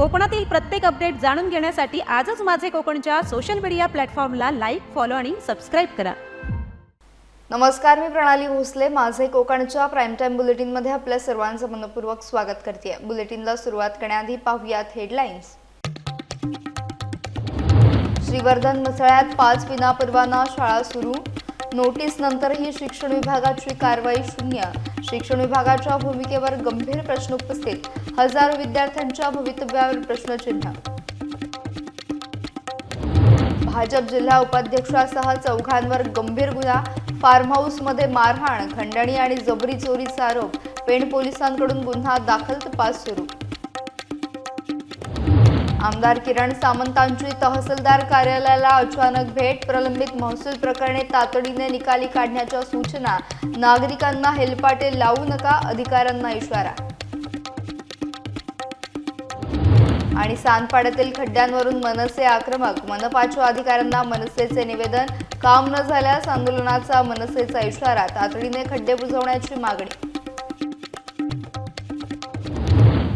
कोकणातील प्रत्येक अपडेट जाणून घेण्यासाठी आजच माझे कोकणच्या सोशल मीडिया प्लॅटफॉर्मला लाईक, फॉलो आणि सबस्क्राईब करा। नमस्कार, मी प्रणाली भोसले। माझे कोकणच्या प्राइम टाइम बुलेटिनमध्ये आपल्या सर्वांचं मनपूर्वक स्वागत करते। बुलेटिनला सुरुवात करण्याआधी पाहूयात हेडलाईन्स। श्रीवर्धन मसळ्यात 5 विनापरवाना शाळा सुरू, नोटीस नंतरही शिक्षण विभागाची कारवाई शून्य। शिक्षण विभागाच्या भूमिकेवर गंभीर प्रश्न उपस्थित, हजारो विद्यार्थ्यांच्या भवितव्यावर प्रश्नचिन्ह। भाजप जिल्हा उपाध्यक्षासह चौघांवर गंभीर गुन्हा, फार्म हाऊसमध्ये मारहाण, खंडणी आणि जबरी चोरीचा आरोप। पेण पोलिसांकडून गुन्हा दाखल, तपास सुरू। आमदार किरण सामंतांची तहसीलदार कार्यालयाला अचानक भेट, प्रलंबित महसूल प्रकरणे तातडीने निकाली काढण्याच्या सूचना। नागरिकांना हेलपाटे लावू नका, अधिकाऱ्यांना इशारा। आणि सांदपाड्यातील खड्ड्यांवरून मनसे आक्रमक, मनपाच्या अधिकाऱ्यांना मनसेचे निवेदन, काम न झाल्यास आंदोलनाचा मनसेचा इशारा, तातडीने खड्डे बुजवण्याची मागणी।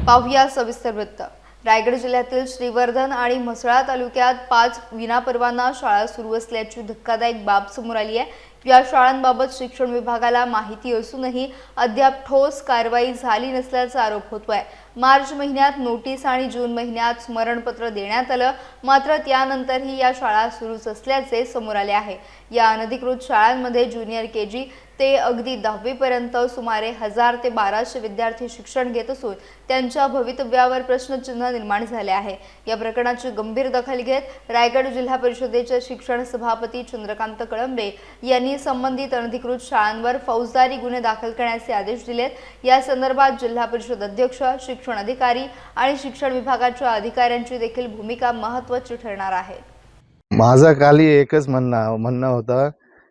पाहूया सविस्तर वृत्त। रायगड जिल्ह्यातील श्रीवर्धन आणि म्हसळा तालुक्यात 5 विनापरवाना शाळा सुरू असल्याची धक्कादायक बाब समोर आली आहे। या शाळांबाबत शिक्षण विभागाला माहिती असूनही अद्याप ठोस कारवाई झाली नसल्याचा आरोप होतोय। मार्च महिन्यात नोटीस आणि जून महिन्यात स्मरणपत्र देण्यात आलं, मात्र त्यानंतरही या शाळा सुरूच असल्याचे समोर आले आहे। या अनधिकृत शाळांमध्ये ज्युनियर केजी ते अगदी 10वी पर्यंत सुमारे 1000 ते 1200 विद्यार्थी शिक्षण घेत असून त्यांच्या भवितव्यावर प्रश्नचिन्ह निर्माण झाले आहे। या प्रकरणाची गंभीर दखल घेत रायगड जिल्हा परिषदेचे शिक्षण सभापती चंद्रकांत कळंबे यांनी संबंधित अनधिकृत शाळांवर फौजदारी गुन्हे दाखल करण्याचे आदेश दिलेत। या संदर्भात जिल्हा परिषद अध्यक्ष, शिक्षण अधिकारी आणि शिक्षण विभागाच्या अधिकाऱ्यांची देखील भूमिका महत्त्वाची ठरणार आहे। माझा खाली एकच म्हणणं होतं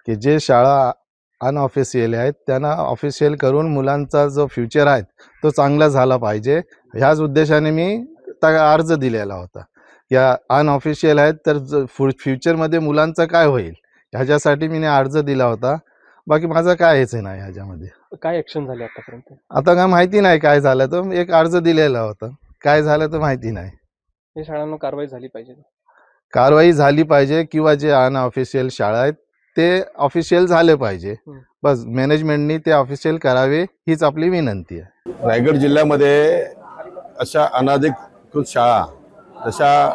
की जे शाळा अनऑफिशियल आहेत त्यांना ऑफिशियल करून मुलांचा जो फ्युचर आहे तो चांगला झाला पाहिजे, ह्याच उद्देशाने मी अर्ज दिलेला होता। या अनऑफिशियल आहेत तर फ्युचरमध्ये मुलांचं काय होईल ह्याच्यासाठी मी अर्ज दिला होता। बाकी माझं कायच नाही ह्याच्यामध्ये। काय ऍक्शन झाले आतापर्यंत? आता काय माहिती नाही काय झालं, तर एक अर्ज दिलेला होता, काय झालं तर माहिती नाही। या शाळांना कारवाई झाली पाहिजे, कारवाई झाली पाहिजे किंवा जे अनऑफिशियल शाळा आहेत ते ऑफिशियल झाले पाहिजे, बस मॅनेजमेंटनी ते ऑफिशियल करावे हीच आपली विनंती आहे। रायगड जिल्ह्यामध्ये अशा अनधिकृत शाळा जशा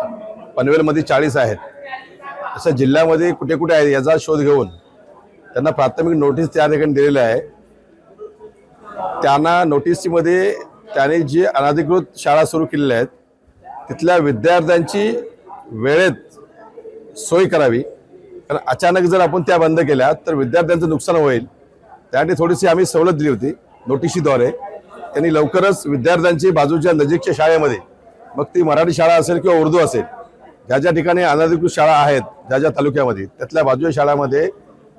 पनवेलमध्ये 40 आहेत, अशा जिल्ह्यामध्ये कुठे कुठे आहेत याचा शोध घेऊन त्यांना प्राथमिक नोटीस त्या ठिकाणी दिलेली आहे। त्यांना नोटीसमध्ये त्याने जी अनधिकृत शाळा सुरू केलेल्या आहेत तिथल्या विद्यार्थ्यांची वेळेत सोय करावी, कारण अचानक जर आपण त्या बंद केल्या तर विद्यार्थ्यांचं नुकसान होईल। त्यासाठी थोडीशी आम्ही सवलत दिली होती नोटीशीद्वारे। त्यांनी लवकरच विद्यार्थ्यांची बाजूच्या नजीकच्या शाळेमध्ये, मग ती मराठी शाळा असेल किंवा उर्दू असेल, ज्या ज्या ठिकाणी अनधिकृत शाळा आहेत ज्या ज्या तालुक्यामध्ये, त्यातल्या बाजूच्या शाळांमध्ये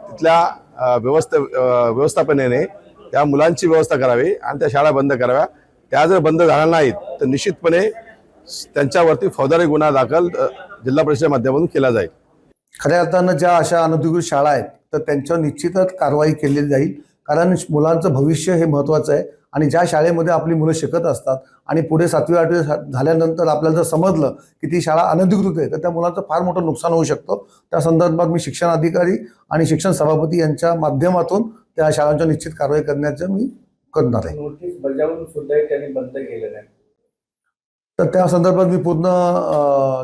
तिथल्या व्यवस्थापनेने त्या मुलांची व्यवस्था करावी आणि त्या शाळा बंद कराव्या। त्या जर बंद झाल्या नाहीत तर निश्चितपणे त्यांच्यावरती फौजदारी गुन्हा दाखल जिल्हा परिषदेच्या माध्यमातून केला जाईल। खऱ्या अर्थानं ज्या अशा अनधिकृत शाळा आहेत तर त्यांच्यावर निश्चितच कारवाई केली जाईल, कारण मुलांचं भविष्य हे महत्त्वाचं आहे। आणि ज्या शाळेमध्ये आपली मुलं शिकत असतात आणि पुढे 7वी 8वी झाल्यानंतर आपल्याला जर समजलं की ती शाळा अनधिकृत आहे तर त्या मुलांचं फार मोठं नुकसान होऊ शकतं। त्या संदर्भात मी शिक्षण अधिकारी आणि शिक्षण सभापती यांच्या माध्यमातून त्या शाळांच्या निश्चित कारवाई करण्याचं मी करणार आहे। नोटीस बजावून सुद्धा त्यांनी बंद केलेलं आहे, तर त्या संदर्भात मी पूर्ण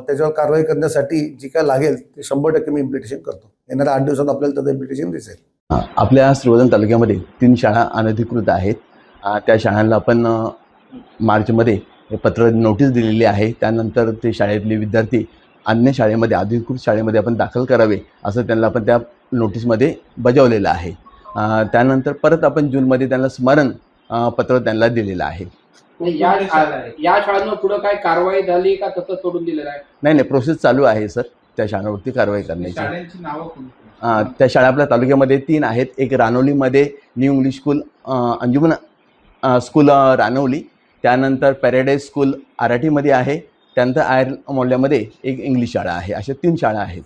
त्याच्यावर कारवाई करण्यासाठी जी काय लागेल ते 100% मी इम्प्लिमेंटेशन करतो। येणाऱ्या 8 दिवसात आपल्याला त्याचं इम्प्लिमेंटेशन दिसेल। आपल्या श्रीवर्धन तालुक्यामध्ये 3 शाळा अनधिकृत आहेत। त्या शाळांना आपण मार्चमध्ये पत्र नोटीस दिलेली आहे। त्यानंतर ते शाळेतले विद्यार्थी अन्य शाळेमध्ये, अधिकृत शाळेमध्ये आपण दाखल करावे असं त्यांना आपण त्या नोटीसमध्ये बजावलेलं आहे। त्यानंतर परत आपण जूनमध्ये त्यांना स्मरण पत्र त्यांना दिलेलं आहे। या शाळांवर पुढे काय कारवाई झाली का तसं सोडून दिलेलं आहे? नाही, प्रोसेस चालू आहे सर त्या शाळांवरती कारवाई करण्याची। शाळांची नावं कोणती? त्या शाळा आपल्या तालुक्यामध्ये 3 आहेत। एक रानवलीमध्ये न्यू इंग्लिश स्कूल, अंजुमन स्कूल रानवली, त्यानंतर पॅराडाईज स्कूल आराठीमध्ये आहे, त्यानंतर आयर मोहल्ल्यामध्ये एक इंग्लिश शाळा आहे। अशा 3 शाळा आहेत।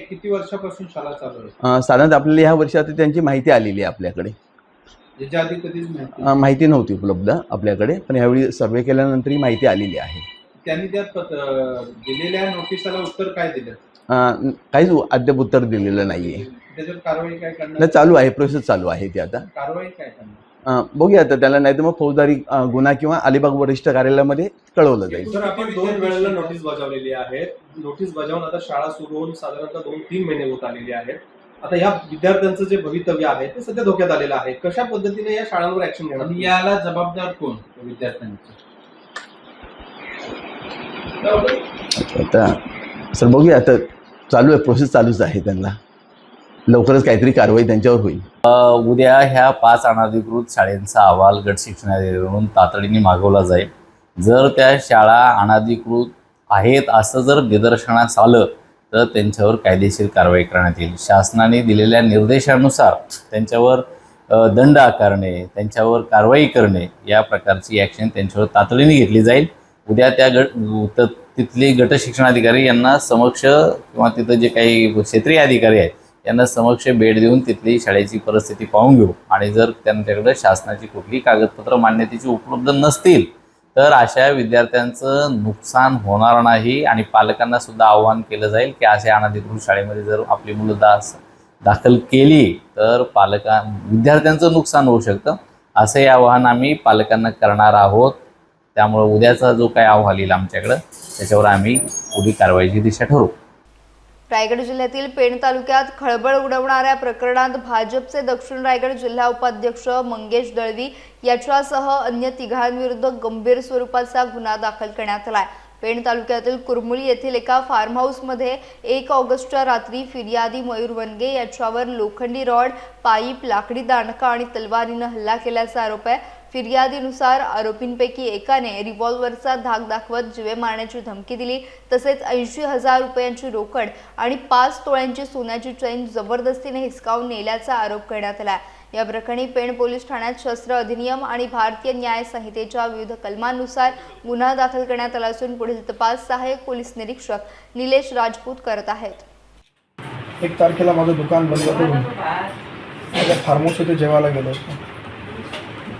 किती वर्षापासून शाळा चालू आहे? साधारणतः आपल्याला ह्या वर्षात त्यांची माहिती आलेली आहे आपल्याकडे। याच्या आधी कधीच माहिती नव्हती उपलब्ध आपल्याकडे, पण यावेळी सर्वे केल्यानंतर ही माहिती आलेली आहे। त्यांनी त्या दिलेल्या नोटिसाला उत्तर काय दिलं? काहीच अद्याप उत्तर दिलेलं नाहीये. त्याच्यावर कारवाई काय करणार? नाही, चालू आहे, प्रोसेस चालू आहे ती आता. कारवाई काय करणार? बघूया आता त्याला, नाही तर मग फौजदारी गुन्हा किंवा अलिबाग वरिष्ठ कार्यालयामध्ये कळवलं जाईल. सर, आपण 2 वेळेला नोटीस बजावलेली आहे. नोटीस बजावून आता शाळा सुरू होऊन साधारणतः 2-3 महिने होत आलेले आहेत. आता या विद्यार्थ्यांचं जे भवितव्य आहे ते सध्या धोक्यात आलेलं आहे. कशा पद्धतीने या शाळांवर ऍक्शन घेणार? आणि याला जबाबदार कोण विद्यार्थ्यांचे? आता सर बघूया, आता चालू आहे, प्रोसेस चालूच आहे. त्यांना लवकरच काहीतरी कारवाई त्यांच्यावर होईल. उद्या ह्या 5 अनधिकृत शाळांचा अहवाल गट शिक्षणाधिकाऱ्यांकडून तातडीने मागवला जाईल. जर त्या शाळा अनधिकृत आहेत असं जर निदर्शनास आलं तर त्यांच्यावर कायदेशीर कारवाई करण्यात येईल. शासनाने दिलेल्या निर्देशानुसार त्यांच्यावर दंड आकारणे, त्यांच्यावर कारवाई करणे या प्रकारची ॲक्शन त्यांच्यावर तातडीने घेतली जाईल. उद्या त्या तिथले गट शिक्षणाधिकारी यांना समक्ष किंवा तिथं जे काही क्षेत्रीय अधिकारी आहेत यांना समक्ष भेट देऊन तिथली शाळेची परिस्थिती पाहून घेऊ आणि जर त्यांच्याकडे शासनाची कुठली कागदपत्र मान्यतेची उपलब्ध नसतील तर अशा विद्यार्थ्यांचं नुकसान होणार नाही आणि पालकांना सुद्धा आवाहन केलं जाईल की अशा अनधिकृत शाळेमध्ये जर आपली मुलं दाखल केली तर विद्यार्थ्यांचं नुकसान होऊ शकतं. असंही आवाहन आम्ही पालकांना करणार आहोत. त्यामुळे उद्याचा जो काही अहवाल येईल आमच्याकडं त्याच्यावर आम्ही पुढील कारवाईची दिशा ठरवू. रायगड जिल्ह्यातील पेण तालुक्यात खळबळ उडवणाऱ्या प्रकरणात भाजपचे दक्षिण रायगड जिल्हा उपाध्यक्ष मंगेश दळवी याच्यासह अन्य तिघांविरुद्ध गंभीर स्वरूपाचा गुन्हा दाखल करण्यात आलाय. पेण तालुक्यातील कुरमुली येथील एका फार्म हाऊसमध्ये 1 ऑगस्टच्या रात्री फिर्यादी मयूर वनगे याच्यावर लोखंडी रॉड, पाईप, लाकडी दांडका आणि तलवारीनं हल्ला केल्याचा आरोप आहे. फिर्यादीनुसार आरोपींपैकी एकाने रिव्हॉल्व्हरचा धाक दाखवत जीवे मारण्याची धमकी दिली. तसेच 80,000 रुपयांची रोकड आणि 5 तोळ्यांची सोन्याची चैन जबरदस्तीने हिसकावून नेल्याचा आरोप करण्यात आला. या प्रकरणी पेण पोलीस ठाण्यात शस्त्र अधिनियम आणि भारतीय न्याय संहितेच्या विविध कलमांनुसार गुन्हा दाखल करण्यात आला असून पुढील तपास सहाय्यक पोलीस निरीक्षक निलेश राजपूत करत आहेत. 1 तारखेला माझं दुकान बंद करून माझ्या फार्म हाऊस येथे जेवायला गेलो होतो.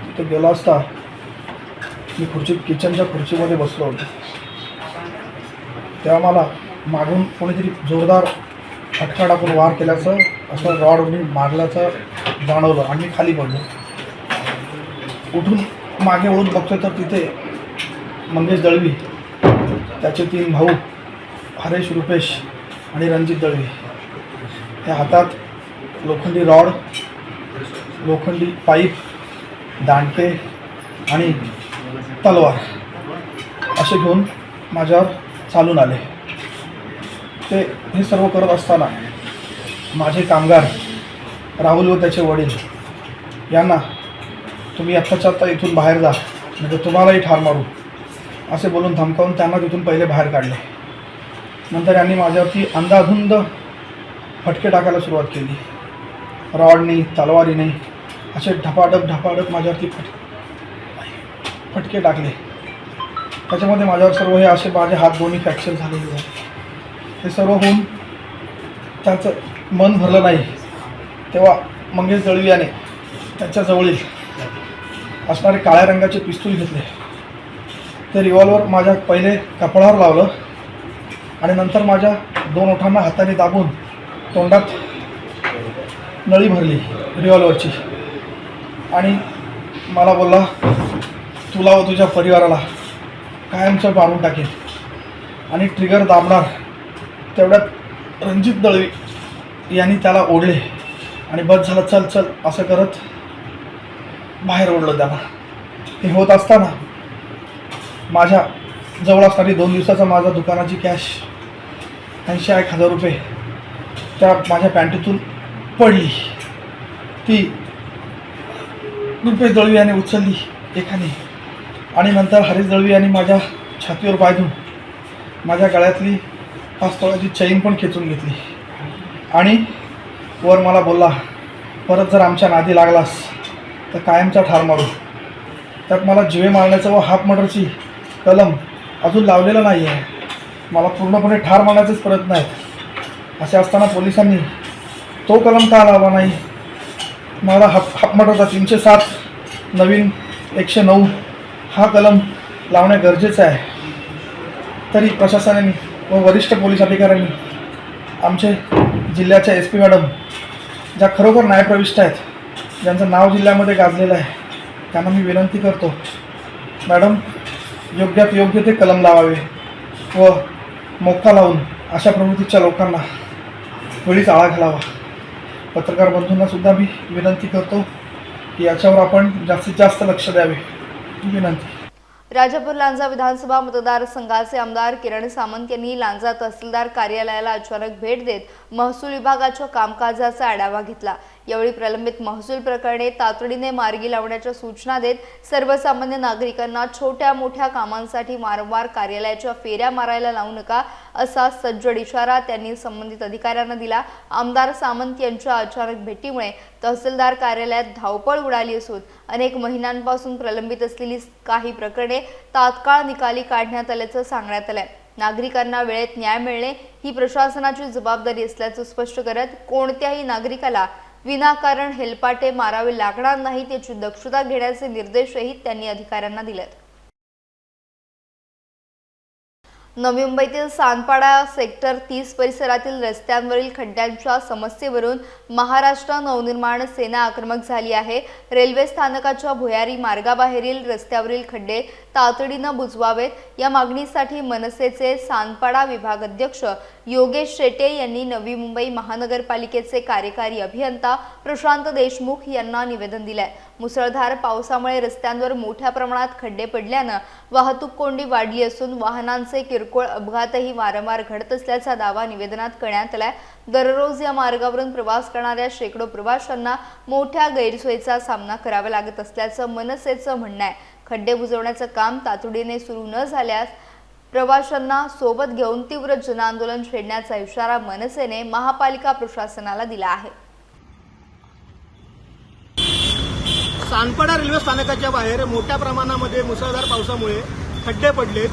तिथे गेलो असता मी किचनच्या खुर्चीमध्ये बसलो होतो. तेव्हा मला मागून कोणीतरी जोरदार फटका टाकून वार केल्याचं, असं रॉडने मारल्याचं जाणवलं आणि मी खाली पडलो. उठून मागे वळून बघतोय तर तिथे मंगेश दळवी, त्याचे 3 भाऊ हरेश, रुपेश आणि रणजित दळवी, त्या हातात लोखंडी रॉड, लोखंडी पाईप, दांडके आणि तलवार असे घेऊन माझ्यावर चालून आले. हे सर्व करत असताना माझे कामगार राहुल व त्याचे वडील यांना तुम्ही आत्ताच्या आत्ता इथून बाहेर जा म्हणजे तुम्हालाही ठार मारू असे बोलून धमकावून त्यांना तिथून पहिले बाहेर काढले. नंतर यांनी माझ्यावरती अंधाधुंद फटके टाकायला सुरुवात केली. रॉडनी, तलवारीने असे ढपाढप माझ्यावरती फटके टाकले. त्याच्यामध्ये माझ्यावर सर्व हे असे माझे हात दोन्ही फ्रॅक्चर झालेले आहे. हे सर्व होऊन त्याचं मन भरलं नाही तेव्हा मंगेश दळवी याने त्याच्याजवळील असणारे काळ्या रंगाचे पिस्तूल घेतले. ते रिव्हॉल्वर माझ्या पहिले कपाळावर लावलं आणि नंतर माझ्या 2 ओठांना हाताने दाबून तोंडात नळी भरली रिव्हॉल्वरची आणि मला बोलला, तुला व तुझ्या परिवाराला कायमचं मारून टाकेल आणि ट्रिगर दाबणार. तेवढ्यात रणजित दळवी यांनी त्याला ओढले आणि बस झालं, चल चल असं करत बाहेर ओढलं त्याला. हे होत असताना माझ्या जवळ असणारी 2 दिवसाचा माझा दुकानाची कॅश 80,000 रुपये त्या माझ्या पॅन्टीतून पडली. ती रुपेश दळवी याने उचलली एकाने आणि नंतर हरीश दळवी यांनी माझ्या छातीवर पाय देऊन माझ्या गळ्यातली 5 तोळ्याची चैन पण खेचून घेतली आणि वर मला बोलला, परत जर आमच्या नादी लागलास तर कायमचा ठार मारू. त्यात मला जीवे मारण्याचं व हाफ मर्डरची कलम अजून लावलेलं नाही आहे. मला पूर्णपणे ठार मारण्याचेच प्रयत्न आहेत. असे असताना पोलिसांनी तो कलम का लावला नाही? मला हाफ मर्डरचा 307 नवीन 109 हा कलम लावणे गरजेचं आहे. तरी प्रशासनाने व वरिष्ठ पोलीस अधिकाऱ्यांनी आमचे जिल्ह्याच्या SP मॅडम ज्या खरोखर न्यायप्रविष्ट आहेत, ज्यांचं नाव जिल्ह्यामध्ये गाजलेलं आहे, त्यांना मी विनंती करतो, मॅडम योग्यात योग्य ते कलम लावावे व मोक्का लावून अशा प्रवृत्तीच्या लोकांना वेळीच आळा घालावा. पत्रकार बंधूंना सुद्धा मी विनंती करतो की याच्यावर आपण जास्तीत जास्त लक्ष द्यावे ही विनंती. राजापूर लांजा विधानसभा मतदारसंघाचे आमदार किरण सामंत यांनी लांजा तहसीलदार कार्यालयाला अचानक भेट देत महसूल विभागाच्या कामकाजाचा आढावा घेतला. यावेळी प्रलंबित महसूल प्रकरणे तातडीने मार्गी लावण्याच्या सूचना देत सर्वसामान्य नागरिकांना छोट्या मोठ्या कामांसाठी वारंवार कार्यालयाच्या फेऱ्या मारायला लावू नका असा सज्जड इशारा त्यांनी संबंधित अधिकाऱ्यांना दिला. आमदार सामंत यांच्या अचानक भेटीमुळे तहसीलदार कार्यालयात धावपळ उडाली असून अनेक महिन्यांपासून प्रलंबित असलेली काही प्रकरणे तात्काळ निकाली काढण्यात आल्याचं सांगण्यात आलंय. नागरिकांना वेळेत न्याय मिळणे ही प्रशासनाची जबाबदारी असल्याचं स्पष्ट करत कोणत्याही नागरिकाला विनाकारण हेलपाटे मारावे लागणार नाहीत याची दक्षता घेण्याचे निर्देशही त्यांनी अधिकाऱ्यांना दिलेत. नवी मुंबईतील सानपाडा सेक्टर 30 परिसरातील रस्त्यांवरील खड्ड्यांच्या समस्येवरून महाराष्ट्र नवनिर्माण सेना आक्रमक झाली आहे. रेल्वे स्थानकाच्या भुयारी मार्गाबाहेरील रस्त्यावरील खड्डे तातडीनं बुजवावेत या मागणीसाठी मनसेचे सानपाडा विभाग अध्यक्ष योगेश शेटे यांनी नवी मुंबई महानगरपालिकेचे कार्यकारी अभियंता प्रशांत देशमुख यांना निवेदन दिलंय. मुसळधार पावसामुळे रस्त्यांवर मोठ्या प्रमाणात खड्डे पडल्यानं वाहतूक कोंडी वाढली असून वाहनांचे किरकोळ अपघातही वारंवार घडत असल्याचा दावा निवेदनात करण्यात आलाय. दररोज या मार्गावरून प्रवास करणाऱ्या शेकडो प्रवाशांना मोठ्या गैरसोयीचा सामना करावा लागत असल्याचं मनसेचं म्हणणं आहे. खड्डे बुजवण्याचं काम तातडीने सुरू न झाल्यास प्रवाशांना सोबत घेऊन तीव्र जनआंदोलन छेडण्याचा इशारा मनसेने महापालिका प्रशासनाला दिला आहे. सानपाडा रेल्वे स्थानकाच्या बाहेर मोठ्या प्रमाणामध्ये मुसळधार पावसामुळे खड्डे पडलेत.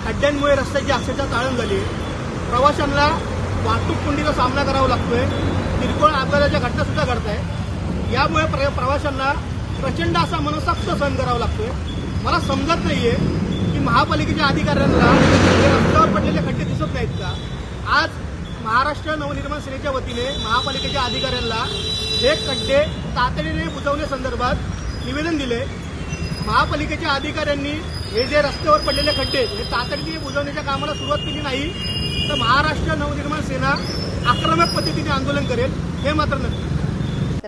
खड्ड्यांमुळे रस्त्याची अक्षरशः ताळण झाली. प्रवाशांना वाहतूक कोंडीचा सामना करावा लागतोय. किरकोळ अपघाताच्या घटना सुद्धा घडत आहे. यामुळे प्रवाशांना प्रचंड असा मनस्ताप सहन करावा लागतोय. मला समजत नाहीये की महापालिकेच्या अधिकाऱ्यांना रस्त्यावर पडलेले खड्डे दिसत नाहीत का? आज महाराष्ट्र नवनिर्माण सेनेच्या वतीने महापालिकेच्या अधिकाऱ्यांना हे खड्डे तातडीने बुजवण्यासंदर्भात निवेदन दिले. महापालिकेच्या अधिकाऱ्यांनी हे जे रस्त्यावर पडलेले खड्डे हे तातडीने बुजवण्याच्या कामाला सुरुवात केली नाही तर महाराष्ट्र नवनिर्माण सेना आक्रमक पद्धतीने आंदोलन करेल हे मात्र नक्की.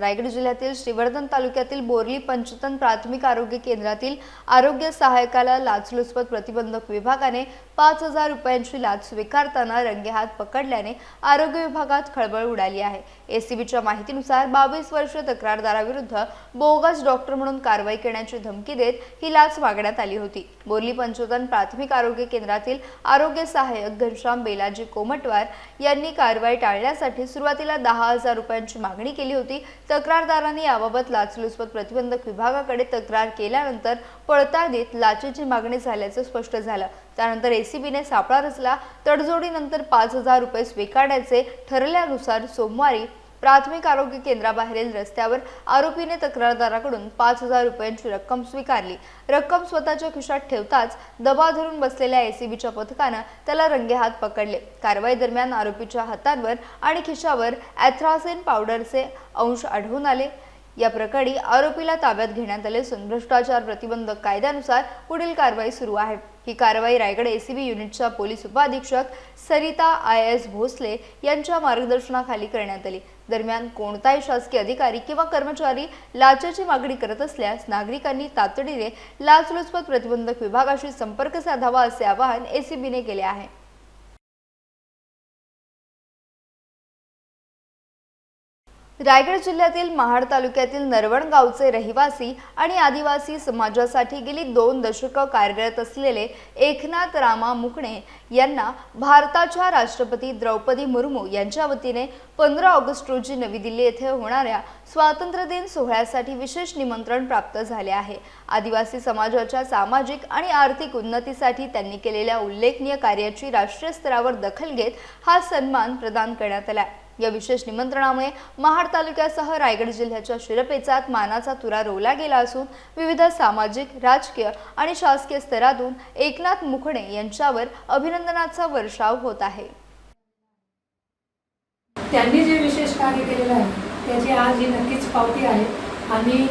रायगड जिल्ह्यातील श्रीवर्धन तालुक्यातील बोरली पंचतन प्राथमिक आरोग्य केंद्रातील आरोग्य सहायकाला लाचलुचपत प्रतिबंधक विभागाने 5,000 रुपयांची लाच स्वीकारताना रंगेहात पकडल्याने आरोग्य विभागात खळबळ उडाली आहे. एसीबीच्या माहितीनुसार 22 वर्षीय तक्रारदाराविरुद्ध बोगस डॉक्टर म्हणून कारवाई करण्याची धमकी देत ही लाच मागण्यात आली होती. बोरली पंचतन प्राथमिक आरोग्य केंद्रातील आरोग्य सहाय्यक घनश्याम बेलाजी कोमटवार यांनी कारवाई टाळण्यासाठी सुरुवातीला 10,000 रुपयांची मागणी केली होती. तक्रारदारांनी याबाबत लाचलुचपत प्रतिबंधक विभागाकडे तक्रार केल्यानंतर पडताळणीत लाचेची मागणी झाल्याचं स्पष्ट झालं. त्यानंतर एसीबीने सापळा रचला. तडजोडीनंतर 5,000 रुपये स्वीकारण्याचे ठरल्यानुसार सोमवारी प्राथमिक आरोग्य केंद्राबाहेरील रस्त्यावर आरोपीने तक्रारदाराकडून 5,000 रुपयांची रक्कम स्वीकारली. रक्कम स्वतःच्या खिशात ठेवताच दबा धरून बसलेल्या एसीबीच्या पथकानं त्याला रंगेहात पकडले. कारवाई दरम्यान आरोपीच्या हातांवर आणि खिशावर ॲथ्रासिन पावडरचे अंश आढळून आले. या प्रकरणी आरोपीला ताब्यात घेण्यात आले असून भ्रष्टाचार प्रतिबंधक कायद्यानुसार पुढील कारवाई सुरू आहे. ही कारवाई रायगड एसीबी युनिटच्या पोलीस उपाधीक्षक सरिता IAS भोसले यांच्या मार्गदर्शनाखाली करण्यात आली. दरम्यान कोणताही शासकीय अधिकारी किंवा कर्मचारी लाचेची मागणी करत असल्यास नागरिकांनी तातडीने लाचलुचपत प्रतिबंधक विभागाशी संपर्क साधावा असे आवाहन एसीबीने केले आहे. रायगड जिल्ह्यातील महाड तालुक्यातील नरवण गावचे रहिवासी आणि आदिवासी समाजासाठी गेली 2 दशकं कार्यरत असलेले एकनाथ रामा मुकणे यांना भारताच्या राष्ट्रपती द्रौपदी मुर्मू यांच्या वतीने 15 ऑगस्ट रोजी नवी दिल्ली येथे होणाऱ्या स्वातंत्र्य दिन सोहळ्यासाठी विशेष निमंत्रण प्राप्त झाले आहे. आदिवासी समाजाच्या सामाजिक आणि आर्थिक उन्नतीसाठी त्यांनी केलेल्या उल्लेखनीय कार्याची राष्ट्रीय स्तरावर दखल घेत हा सन्मान प्रदान करण्यात आला. या विशेष निमंत्रणामुळे महाड तालुक्यासह रायगड जिल्ह्याच्या शिरपेचात मानाचा तुरा रोवला गेला असून विविध सामाजिक, राजकीय आणि शासकीय स्तरातून एकनाथ मुखणे यांच्यावर अभिनंदनाचा वर्षाव होत आहे। त्यांनी जे विशेष कार्य केलेलं आहे त्याची आज ही नक्कीच पावती आहे आणि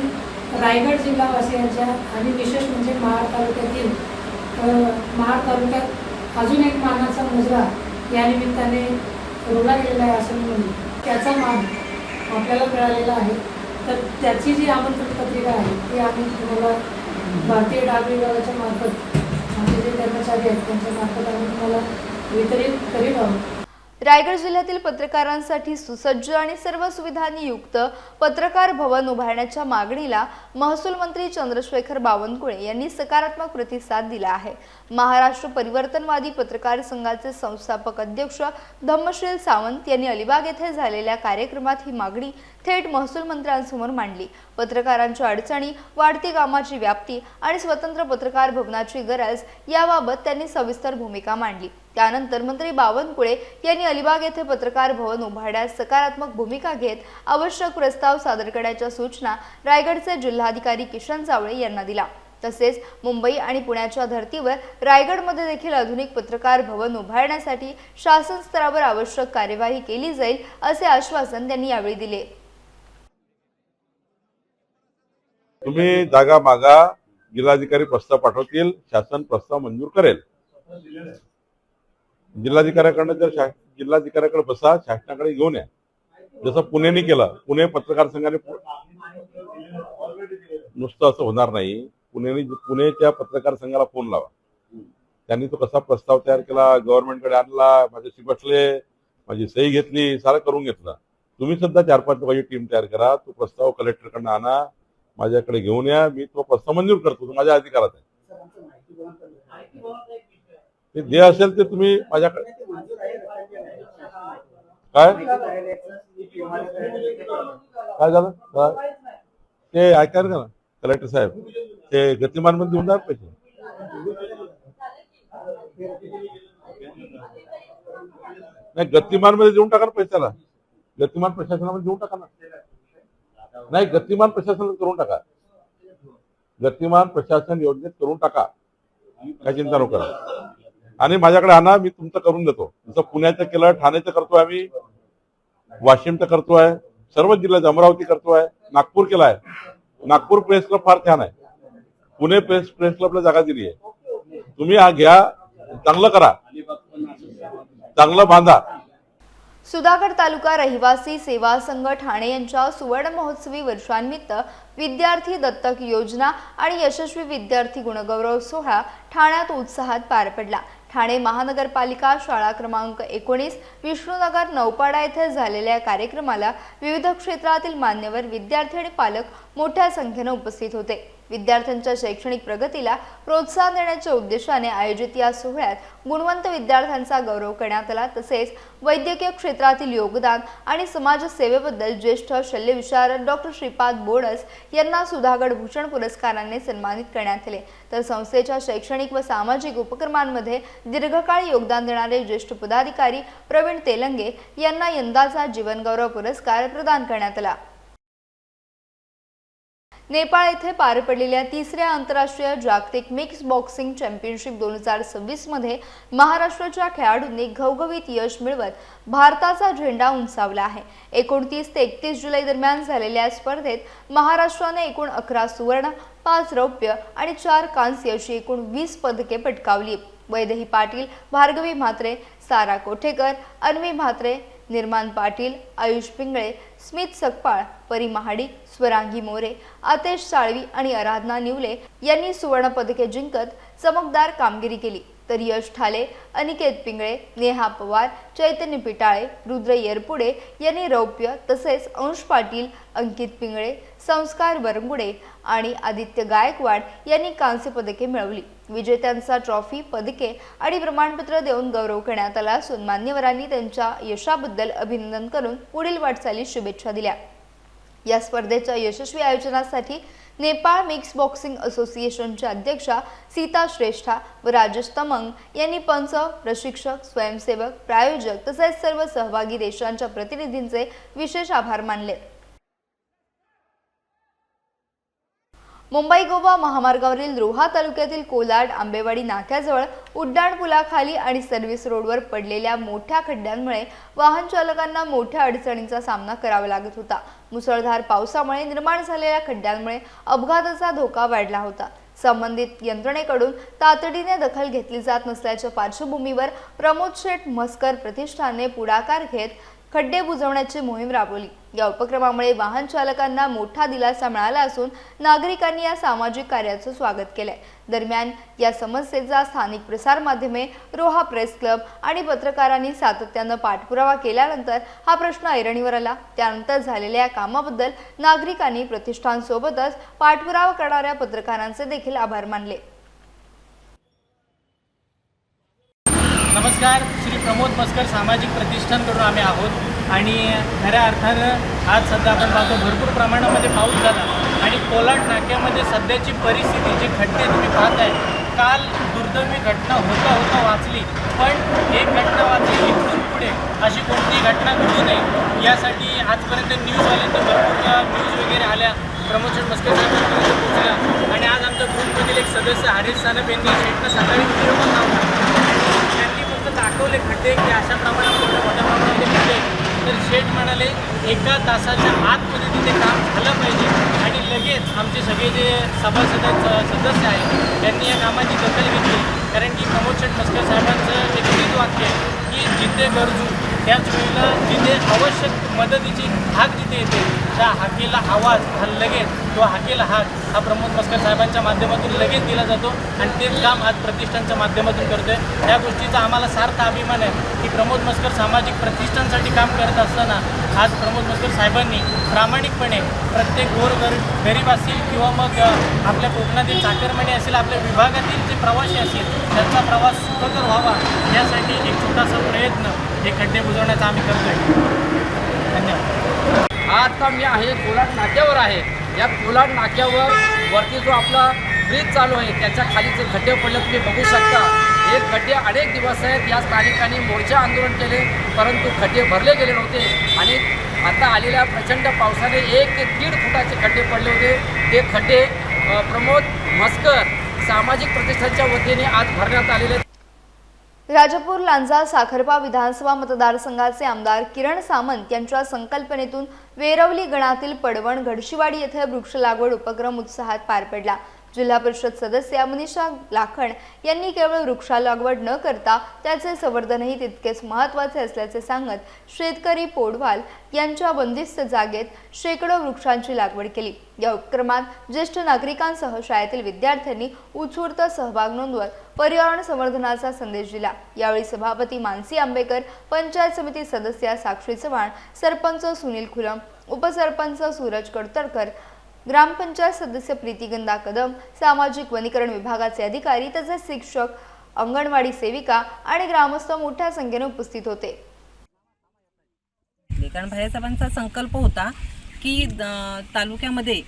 रायगड जिल्हावासियांच्या आणि विशेष म्हणजे महाड तालुक्यात अजून एक मानाचा मुजरा या निमित्ताने रोवला गेलेला आहे असं म्हणून त्याचा मान आपल्याला मिळालेला आहे। तर त्याची जी आमंत्रण पत्रिका आहे ती आम्ही तुम्हाला भारतीय डाक विभागाच्या मार्फत आमचे जे कर्मचारी आहेत त्यांच्या मार्फत आम्ही तुम्हाला वितरित करीत आहोत। रायगड जिल्ह्यातील पत्रकारांसाठी सुसज्ज आणि सर्व सुविधांनी युक्त पत्रकार भवन उभारण्याच्या मागणीला महसूल मंत्री चंद्रशेखर बावनकुळे यांनी सकारात्मक प्रतिसाद दिला आहे। महाराष्ट्र परिवर्तनवादी पत्रकार संघाचे संस्थापक अध्यक्ष धम्मशील सावंत यांनी अलिबाग येथे झालेल्या कार्यक्रमात ही मागणी थेट महसूल मंत्र्यांसमोर मांडली। पत्रकारांच्या अडचणी, वाढती कामाची व्याप्ती आणि स्वतंत्र पत्रकार भवनाची गरज याबाबत त्यांनी सविस्तर भूमिका मांडली। त्यानंतर मंत्री बावनकुळे यांनी अलिबाग येथे पत्रकार भवन उभारण्यास सकारात्मक भूमिका घेत आवश्यक प्रस्ताव सादर करण्याच्या सूचना रायगडचे जिल्हाधिकारी किशन जावळे यांना दिला। तसेच मुंबई आणि पुण्याच्या धर्तीवर रायगडमध्ये देखील आधुनिक पत्रकार भवन उभारण्यासाठी शासन स्तरावर आवश्यक कार्यवाही केली जाईल असे आश्वासन त्यांनी यावेळी दिले। तुम्ही जागा मागा, जिल्हाधिकारी प्रस्ताव पाठवतील, शासन प्रस्ताव मंजूर करेल। जिल्हाधिकाऱ्याकडे बसा, शासनाकडे घेऊन या। जसं पुणेने केलं, पुणे पत्रकार संघाने नुसतं असं होणार नाही। पुणेच्या पत्रकार संघाला फोन लावा, त्यांनी तो कसा प्रस्ताव तयार केला, गव्हर्नमेंटकडे आणला, माझ्याशी बसले, माझी सही घेतली, सारं करून घेतलं। तुम्ही सुद्धा 4-5 लोकांची टीम तयार करा, तो प्रस्ताव कलेक्टरकडनं आणा, माझ्याकडे घेऊन या, मी तो प्रस्ताव मंजूर करतो, तो माझ्या अधिकारात आहे। ते जे असेल ते तुम्ही माझ्याकडे काय झालं ते ऐकायला का ना कलेक्टर साहेब, ते गतिमान मध्ये देऊन द्या पैसे। नाही, गतिमान मध्ये देऊन टाका ना पैशाला, गतिमान प्रशासनामध्ये देऊन टाका ना। नाही, गतिमान प्रशासनात करून टाका, गतिमान प्रशासन योजनेत करून टाका, काय चिंता नको करा। आणि माझ्याकडे आणा, मी तुमचं करून देतो। जसं पुण्याचं केलं, ठाण्याचं करतोय आम्ही, वाशिमचं करतोय, सर्व जिल्ह्यात, अमरावती करतोय, नागपूर केलाय। नागपूर प्रेस क्लब फार छान आहे, पुणे प्रेस क्लबला जागा दिली आहे। तुम्ही हा घ्या, चांगलं करा, चांगलं बांधा। सुधागड तालुका रहिवासी सेवा संघ ठाणे यांच्या सुवर्ण महोत्सवी वर्षानिमित्त विद्यार्थी दत्तक योजना आणि यशस्वी विद्यार्थी गुणगौरव सोहळा ठाण्यात उत्साहात पार पडला। ठाणे महानगरपालिका शाळा क्रमांक 19 विष्णुनगर नौपाडा येथे झालेल्या कार्यक्रमाला विविध क्षेत्रातील मान्यवर, विद्यार्थी आणि पालक मोठ्या संख्येने उपस्थित होते। विद्यार्थ्यांच्या शैक्षणिक प्रगतीला प्रोत्साहन देण्याच्या उद्देशाने आयोजित या सोहळ्यात गुणवंत विद्यार्थ्यांचा गौरव करण्यात आला। तसेच वैद्यकीय क्षेत्रातील योगदान आणि समाजसेवेबद्दल ज्येष्ठ शल्यविशारद डॉक्टर श्रीपाद बोडस यांना सुधागड भूषण पुरस्काराने सन्मानित करण्यात आले। तर संस्थेच्या शैक्षणिक व सामाजिक उपक्रमांमध्ये दीर्घकाळ योगदान देणारे ज्येष्ठ पदाधिकारी प्रवीण तेलंगे यांना यंदाचा जीवनगौरव पुरस्कार प्रदान करण्यात आला। नेपाळ येथे पार पडलेल्या 3ऱ्या आंतरराष्ट्रीय जागतिक मिक्स बॉक्सिंग चॅम्पियनशिप 2026 मध्ये महाराष्ट्राच्या खेळाडूंनी घवघवीत यश मिळवत भारताचा झेंडा उंचावला आहे। 29 ते 31 जुलै दरम्यान झालेल्या स्पर्धेत महाराष्ट्राने एकूण 11 सुवर्ण, 5 रौप्य आणि 4 कांस्य अशी एकूण 20 पदके पटकावली। वैदेही पाटील, भार्गवी म्हात्रे, सारा कोठेकर, अन्वी म्हात्रे, निर्माण पाटील, आयुष पिंगळे, स्मित सकपाळ, परी महाडिक, स्वरांगी मोरे, आतेश साळवी आणि आराधना निवले यांनी सुवर्ण पदके जिंकत चमकदार कामगिरी केली। तर यश ठाले, अनिकेत पिंगळे, नेहा पवार, चैतन्य पिटाळे, रुद्र येरपुडे यांनी रौप्य, तसेच अंश पाटील, अंकित पिंगळे, संस्कार वरंगुडे आणि आदित्य गायकवाड यांनी कांस्य पदके मिळवली। विजेत्यांचा ट्रॉफी, पदके आणि प्रमाणपत्र देऊन गौरव करण्यात आला असून मान्यवरांनी त्यांच्या यशाबद्दल अभिनंदन करून पुढील वाटचालीस शुभेच्छा दिल्या। या स्पर्धेच्या यशस्वी आयोजनासाठी नेपाळ मिक्स बॉक्सिंग असोसिएशनच्या अध्यक्षा सीता श्रेष्ठा व राजेश तमंग यांनी पंच, प्रशिक्षक, स्वयंसेवक, प्रायोजक तसेच सर्व सहभागी देशांच्या प्रतिनिधींचे विशेष आभार मानले. मुंबई गोवा महामार्गावरील रोहा तालुक्यातील कोलाड आंबेवाडी नाक्याजवळ उड्डाणपुलाखाली आणि सर्व्हिस रोडवर पडलेल्या मोठ्या खड्ड्यांमुळे वाहन चालकांना मोठ्या अडचणींचा सामना करावा लागत होता. मुसळधार पावसामुळे निर्माण झालेल्या खड्ड्यांमुळे अपघाताचा धोका वाढला होता. संबंधित यंत्रणेकडून तातडीने दखल घेतली जात नसल्याच्या पार्श्वभूमीवर प्रमोद शेठ म्हसकर प्रतिष्ठानने पुढाकार घेत खड्डे बुजवण्याची मोहीम राबवली. या उपक्रमामुळे वाहन चालकांना मोठा दिलासा मिळाला असून नागरिकांनी या सामाजिक कार्याचं स्वागत केलंय. दरम्यान या समस्येचा स्थानिक प्रसार माध्यमे, रोहा प्रेस क्लब आणि पत्रकारांनी सातत्यानं पाठपुरावा केल्यानंतर हा प्रश्न ऐरणीवर आला. त्यानंतर झालेल्या या कामाबद्दल नागरिकांनी प्रतिष्ठानसोबतच पाठपुरावा करणाऱ्या पत्रकारांचे देखील आभार मानले. नमस्कार, श्री प्रमोद मस्कर सामाजिक प्रतिष्ठानकडून आम्ही आहोत आणि खऱ्या अर्थानं आज सध्या आपण पाहतो भरपूर प्रमाणामध्ये पाऊस झाला आणि कोलाड नाक्यामध्ये सध्याची परिस्थिती, जे खड्डे तुम्ही पाहताय, काल दुर्दैवी घटना होता वाचली, पण एक घटना वाचली, इथून पुढे अशी कोणतीही घटना घडू नये यासाठी आजपर्यंत न्यूजवाल्यांनी भरपूर न्यूज वगैरे आल्या, प्रमोद शेठ मस्कर साहेबांपर्यंत पोहोचल्या आणि आज आमच्या ग्रुपमधील एक सदस्य हरीश सानप यांनी शेठनं सकाळी व्हिडिओ पण लावला. दाखवले खड्डे की अशा प्रमाणात मोठ्या प्रमाणामध्ये खड्डे, तर शेठ म्हणाले एका तासाच्या आतमध्ये तिथे काम झालं पाहिजे आणि लगेच आमचे सगळे जे सभासद सदस्य आहेत त्यांनी या कामाची दखल घेतली. कारण की प्रमोद शेठ मस्कर साहेबांचं एक नीट वाक्य आहे की जिथे गरजू त्याच वेळेला जिथे आवश्यक मदतीची हाक जिथे येते त्या हाकेला आवाज हा लगेच, तो हाकेला हाक हा प्रमोद मस्कर साहेबांच्या माध्यमातून लगेच दिला जातो आणि तेच काम आज प्रतिष्ठानच्या माध्यमातून करतोय. त्या गोष्टीचा आम्हाला सार्थ अभिमान आहे की प्रमोद मस्कर सामाजिक प्रतिष्ठानसाठी काम करत असताना आज प्रमोद मस्कर साहेबांनी प्रामाणिकपणे प्रत्येक गरीब असतील किंवा मग आपल्या कोकणातील चाकरमानी असेल, आपल्या विभागातील जे प्रवासी असतील त्यांचा प्रवास सुखकर व्हावा यासाठी एक छोटासा प्रयत्न हे खड्डे बुजवण्याचा आम्ही करतोय. धन्यवाद. आता मी आहे कोलाड नाक्यावर आहे. या कोलाड नाक्यावर वरती जो आपला ब्रिज चालू आहे त्याच्या खाली जे खड्डे पडले तुम्ही बघू शकता. हे खड्डे अनेक दिवस आहेत. या स्थानिकांनी मोर्चा आंदोलन केले परंतु खड्डे भरले गेले नव्हते आणि आता आलेल्या प्रचंड पावसाने 1 ते 1.5 फुटाचे खड्डे पडले होते. ते खड्डे प्रमोद मस्कर सामाजिक प्रतिष्ठानच्या वतीने आज भरण्यात आलेले. राजापूर लांजा साखरपा विधानसभा मतदारसंघाचे आमदार किरण सामंत यांच्या संकल्पनेतून वेरवली गणातील पडवण घडशीवाडी येथे वृक्ष लागवड उपक्रम उत्साहात पार पडला. जिल्हा परिषद सदस्य मनीषा लाखण यांनी केवळ वृक्ष लागवड न करता त्याचे संवर्धनही तितकेच महत्त्वाचे असल्याचे सांगत शेतकरी पोडवाल यांच्या बंदिस्त जागेत शेकडो वृक्षांची लागवड केली. या उपक्रमात ज्येष्ठ नागरिकांसह शाळेतील विद्यार्थ्यांनी उत्स्फूर्त सहभाग नोंदवत पर्यावरण संवर्धनाचा संदेश दिला. यावेळी सभापती मानसी आंबेकर, पंचायत समिती सदस्य साक्षी चव्हाण, सरपंच सुनील खुलम, उपसरपंच सूरज कडतडकर, ग्रामपंचायत सदस्य प्रीतिगंधा कदम, सामाजिक वनीकरण विभागाचे अधिकारी तसेच शिक्षक, अंगणवाडी सेविका आणि ग्रामस्थ मोठ्या संख्येने उपस्थित होते. कारण भाईसाहेबांचा संकल्प होता की तालुक्यामध्ये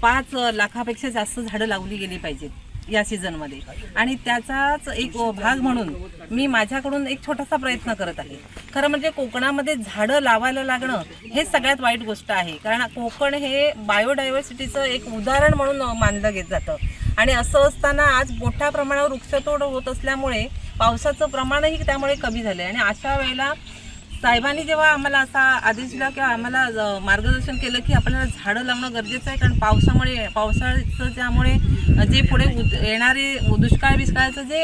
5 लाखापेक्षा जास्त झाडं लावली गेली पाहिजेत या सीझनमध्ये आणि त्याचाच एक भाग म्हणून मी माझ्याकडून एक छोटासा प्रयत्न करत आहे. खरं म्हणजे कोकणामध्ये झाडं लावायला लागणं हे सगळ्यात वाईट गोष्ट आहे. कारण कोकण हे बायोडायव्हर्सिटीचं एक उदाहरण म्हणून मानलं घेत जातं आणि असं असताना आज मोठ्या प्रमाणावर वृक्षतोड होत असल्यामुळे पावसाचं प्रमाणही त्यामुळे कमी झालं आणि अशा वेळेला साहेबांनी जेव्हा आम्हाला असा आदेश दिला किंवा आम्हाला मार्गदर्शन केलं की आपल्याला झाडं लावणं गरजेचं आहे. कारण पावसाचं त्यामुळे जे पुढे येणारे दुष्काळाचं जे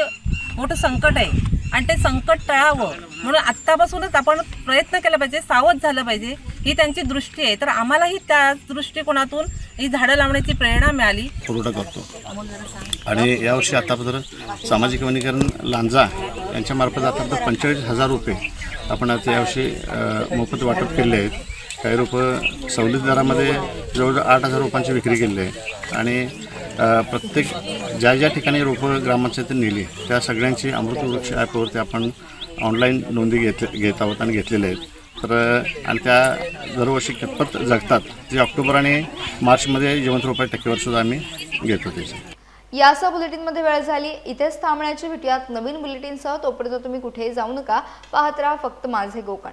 मोठं संकट आहे आणि ते संकट टळावं म्हणून आत्तापासूनच आपण प्रयत्न केला पाहिजे, सावध झालं पाहिजे ही त्यांची दृष्टी आहे. तर आम्हालाही त्या दृष्टिकोनातून ही झाडं लावण्याची प्रेरणा मिळाली. पुरवठा करतो आणि यावर्षी आतापर्यंत सामाजिक वनीकरण लांजा यांच्यामार्फत आतापर्यंत 45,000 रुपये आपण आता यावर्षी मोफत वाटप केले आहेत. काही रोपं सवलती दरामध्ये जवळजवळ 8,000 रुपयांची विक्री केली आहे आणि प्रत्येक ज्या ठिकाणी रोपं ग्रामपंचायतीने नेली त्या सगळ्यांची अमृतवृक्ष ॲपवरती आपण ऑनलाईन नोंदी घेत आहोत आणि घेतलेल्या आहेत. तर आणि त्या दरवर्षी कितपत जगतात जे ऑक्टोबर आणि मार्चमध्ये जिवंत रुपये टक्केवारीसुद्धा आम्ही घेतो त्याची. यासह बुलेटिनमध्ये वेळ झाली. इथेच थांबण्याची भेटूयात नवीन बुलेटिनसह. तोपर्यंत तुम्ही कुठेही जाऊ नका. पाहत राहा फक्त माझे कोकण.